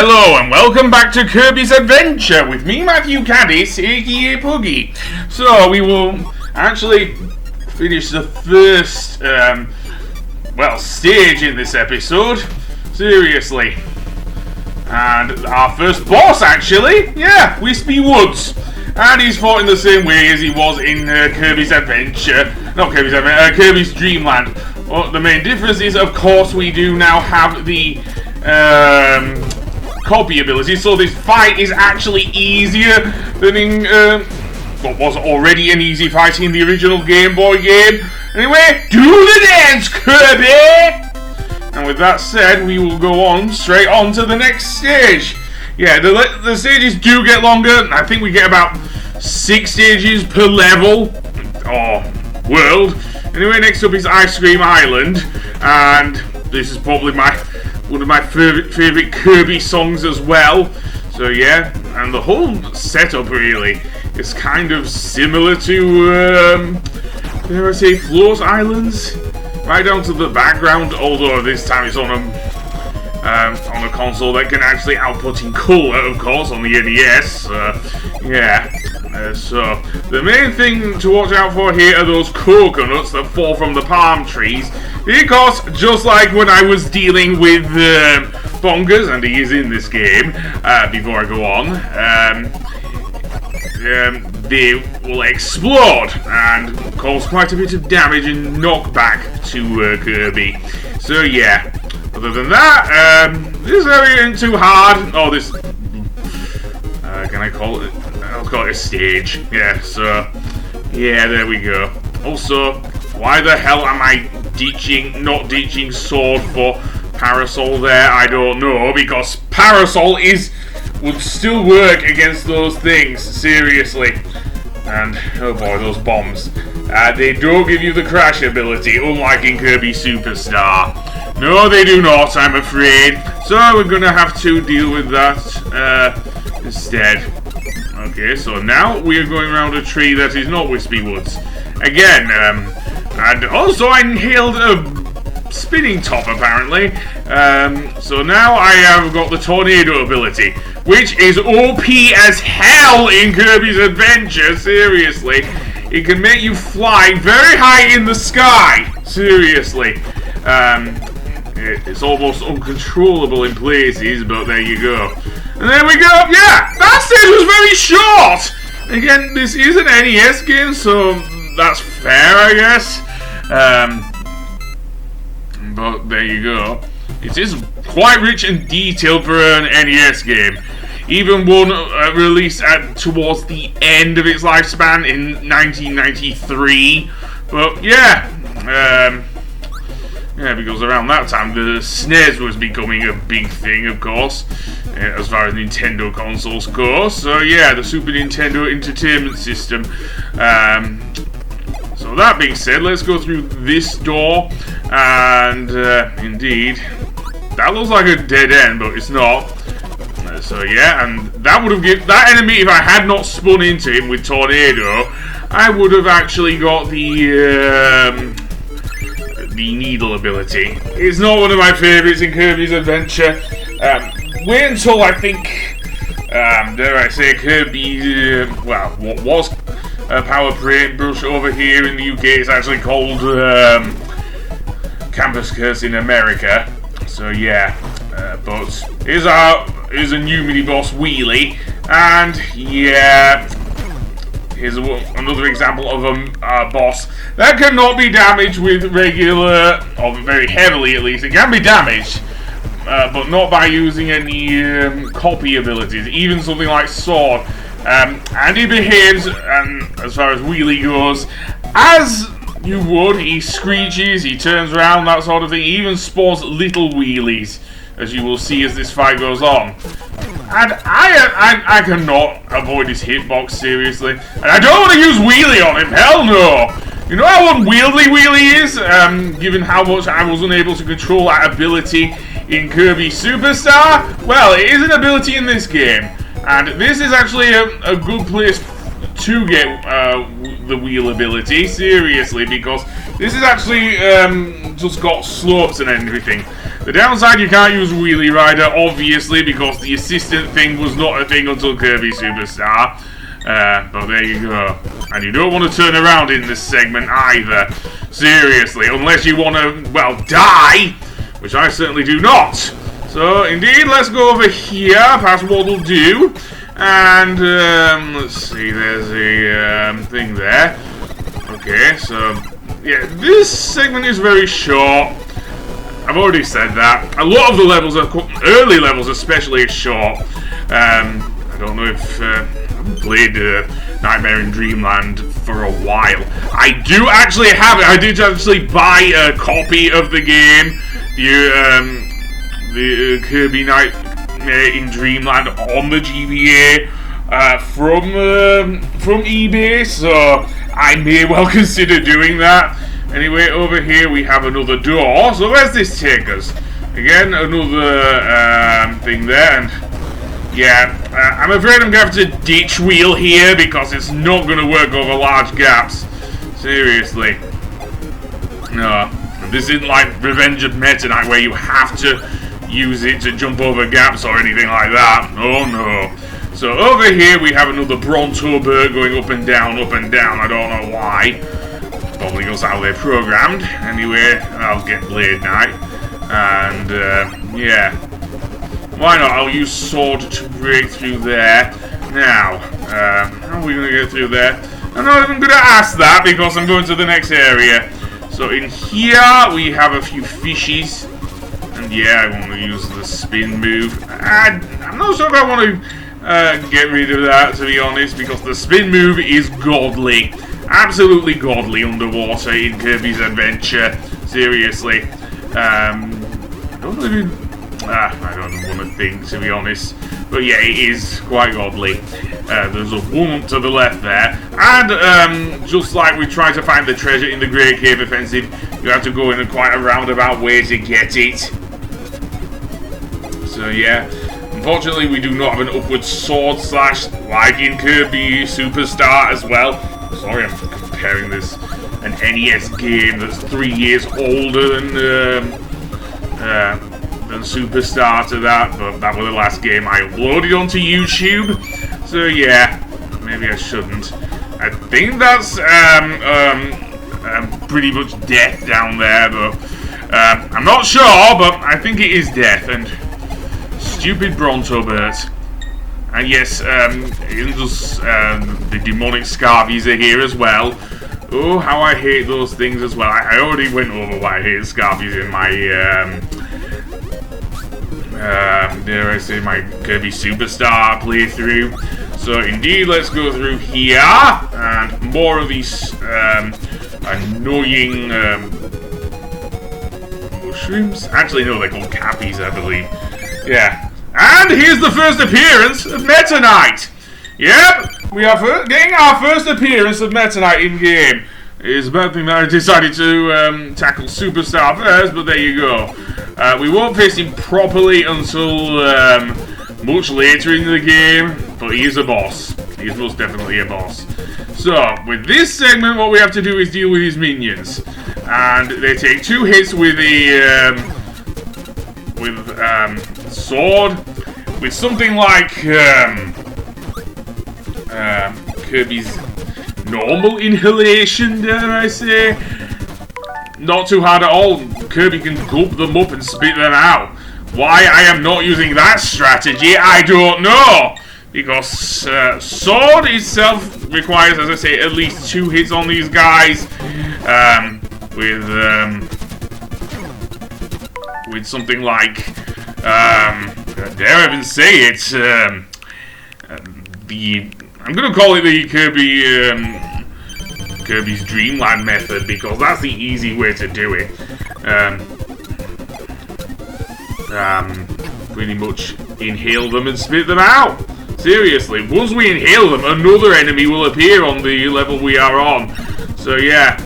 Hello and welcome back to Kirby's Adventure with me, Matthew Caddis, aka Puggy. So we will actually finish the first, stage in this episode. Seriously. And our first boss, actually, Whispy Woods. And he's fought in the same way as he was in Kirby's Adventure. Not Kirby's Adventure, Kirby's Dreamland. Well, the main difference is, of course, we do now have the copy ability, so this fight is actually easier than in what was already an easy fight in the original Game Boy game. Anyway, do the dance, Kirby! And with that said, we will go on straight on to the next stage. Yeah, the stages do get longer. I think we get about 6 stages per level or world. Anyway, next up is Ice Cream Island, and this is probably one of my favourite Kirby songs as well. So yeah, and the whole setup really is kind of similar to, dare I say, Float Islands? Right down to the background, although this time it's on a console that can actually output in colour, of course, on the NES. So the main thing to watch out for here are those coconuts that fall from the palm trees, because just like when I was dealing with Bonkers, and he is in this game, before I go on, they will explode and cause quite a bit of damage and knockback to Kirby. So yeah, other than that, this area isn't too hard. Oh, this, can I call it? I'll call it a stage. Yeah, so, yeah, there we go. Also, why the hell am I not ditching sword for Parasol there? I don't know, because Parasol would still work against those things, seriously. And, oh boy, those bombs. They don't give you the crash ability, unlike in Kirby Superstar. No, they do not, I'm afraid. So we're gonna have to deal with that instead. Okay, so now we are going around a tree that is not Whispy Woods. Again, and also I inhaled a spinning top, apparently. So now I have got the tornado ability, which is OP as hell in Kirby's Adventure, seriously. It can make you fly very high in the sky, seriously. It's almost uncontrollable in places, but there you go. And there we go, yeah, that stage was very short! Again, this is an NES game, so that's fair, I guess. But there you go. It is quite rich and detailed for an NES game. Even one released towards the end of its lifespan in 1993. But yeah, because around that time the SNES was becoming a big thing, of course, as far as Nintendo consoles go. So yeah, the Super Nintendo Entertainment System. So that being said, let's go through this door, and indeed, that looks like a dead end, but it's not. So yeah, and that would have given that enemy, if I had not spun into him with Tornado, I would have actually got the needle ability. It's not one of my favourites in Kirby's Adventure. Wait until I think, dare I say, Kirby, what was Power Paintbrush over here in the UK is actually called Campus Curse in America. So yeah, but here's a new mini-boss, Wheelie, and yeah, here's another example of a boss that cannot be damaged with regular, or very heavily at least. It can be damaged, but not by using any copy abilities, even something like Sword. And he behaves, as far as Wheelie goes, as you would. He screeches, he turns around, that sort of thing. He even spawns little wheelies, as you will see as this fight goes on. And I cannot avoid his hitbox, seriously. And I don't want to use Wheelie on him, hell no! You know how unwieldy Wheelie is? Given how much I was unable to control that ability in Kirby Superstar? Well, it is an ability in this game. And this is actually a good place to get the wheel ability, seriously, because this is actually just got slopes and everything. The downside, you can't use Wheelie Rider, obviously, because the assistant thing was not a thing until Kirby Superstar. But there you go. And you don't want to turn around in this segment either. Seriously, unless you want to, well, die, which I certainly do not. So, indeed, let's go over here, past Waddle Doo. And, let's see, there's a thing there. Okay, so, yeah, this segment is very short. I've already said that. A lot of the levels, early levels especially, are short. I don't know if I haven't played Nightmare in Dreamland for a while. I do actually have it. I did actually buy a copy of the game, the Kirby Nightmare in Dreamland on the GBA from eBay, so I may well consider doing that. Anyway, over here we have another door. So where's this take us? Again, another thing there, and yeah, I'm afraid I'm going to have to ditch wheel here because it's not going to work over large gaps. Seriously. No, this isn't like Revenge of Meta Knight where you have to use it to jump over gaps or anything like that. Oh no. So over here we have another Bronto bird going up and down, I don't know why. Probably goes how they're programmed. Anyway, I'll get Blade Knight. And, yeah. Why not? I'll use Sword to break through there. Now, how are we going to get through there? I'm not even going to ask that because I'm going to the next area. So in here, we have a few fishies. And yeah, I want to use the spin move. I'm not sure if I want to get rid of that, to be honest, because the spin move is godly. Absolutely godly underwater in Kirby's Adventure. Seriously. I don't want to think, to be honest. But yeah, it is quite godly. There's a one to the left there. And just like we tried to find the treasure in the Great Cave Offensive, you have to go in quite a roundabout way to get it. So yeah. Unfortunately, we do not have an upward sword slash like in Kirby Superstar as well. Sorry, I'm comparing this an NES game that's 3 years older than Superstar to that, but that was the last game I uploaded onto YouTube. So yeah, maybe I shouldn't. I think that's pretty much death down there, but I'm not sure, but I think it is death. And stupid Bronto Bert. And yes, the demonic Scarvies are here as well. Oh, how I hate those things as well. I already went over why I hate Scarvies in my, dare I say, my Kirby Superstar playthrough. So indeed, let's go through here. And more of these annoying mushrooms. Actually, no, they're called cappies, I believe. Yeah. And here's the first appearance of Meta Knight! Yep, we are getting our first appearance of Meta Knight in-game. It's a bad thing that I decided to tackle Superstar first, but there you go. We won't face him properly until much later in the game, but he is a boss. He is most definitely a boss. So, with this segment, what we have to do is deal with his minions. And they take 2 hits with a sword, with something like Kirby's normal inhalation, dare I say. Not too hard at all. Kirby can gulp them up and spit them out. Why I am not using that strategy, I don't know. Because sword itself requires, as I say, at least 2 hits on these guys. With something like, dare I even say it, I'm gonna call it the Kirby's Dreamland method, because that's the easy way to do it. Pretty much inhale them and spit them out. Seriously, once we inhale them, another enemy will appear on the level we are on. So yeah,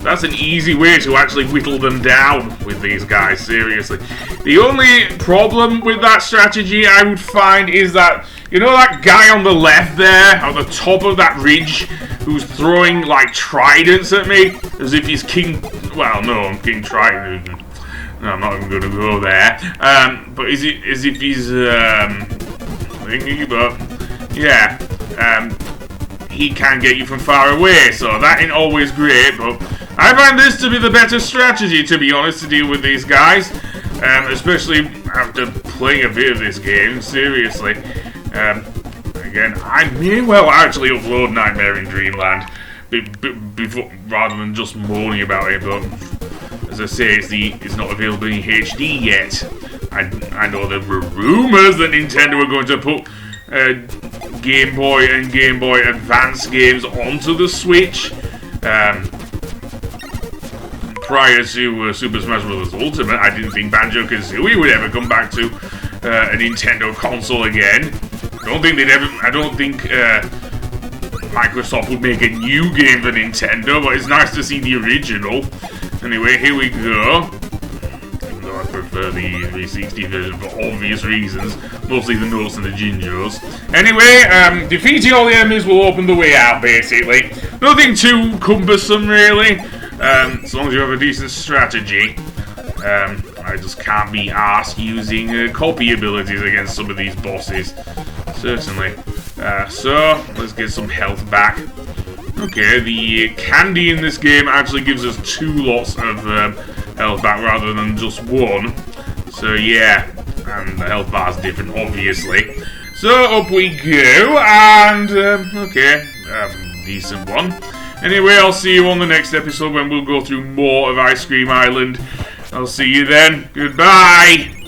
That's an easy way to actually whittle them down with these guys, seriously. The only problem with that strategy I would find is that, you know that guy on the left there, at the top of that ridge, who's throwing, like, tridents at me? As if he's King... Well, no, King Trident. No, I'm not even going to go there. But as if he's, thingy, but... Yeah. He can get you from far away, so that ain't always great, but... I find this to be the better strategy, to be honest, to deal with these guys. Especially after playing a bit of this game, seriously. Again, I may well actually upload Nightmare in Dreamland before, rather than just moaning about it, but as I say, it's not available in HD yet. I know there were rumours that Nintendo were going to put Game Boy and Game Boy Advance games onto the Switch. Prior to Super Smash Bros. Ultimate, I didn't think Banjo-Kazooie would ever come back to a Nintendo console again. I don't think Microsoft would make a new game for Nintendo, but it's nice to see the original. Anyway, here we go. Even though I prefer the 360 version for obvious reasons, mostly the notes and the gingers. Anyway, defeating all the enemies will open the way out, basically. Nothing too cumbersome, really. As long as you have a decent strategy. I just can't be arsed using copy abilities against some of these bosses. Certainly. So, let's get some health back. Okay, the candy in this game actually gives us 2 lots of health back rather than just 1. So, yeah. And the health bar's different, obviously. So, up we go. And, okay. Decent one. Anyway, I'll see you on the next episode when we'll go through more of Ice Cream Island. I'll see you then. Goodbye!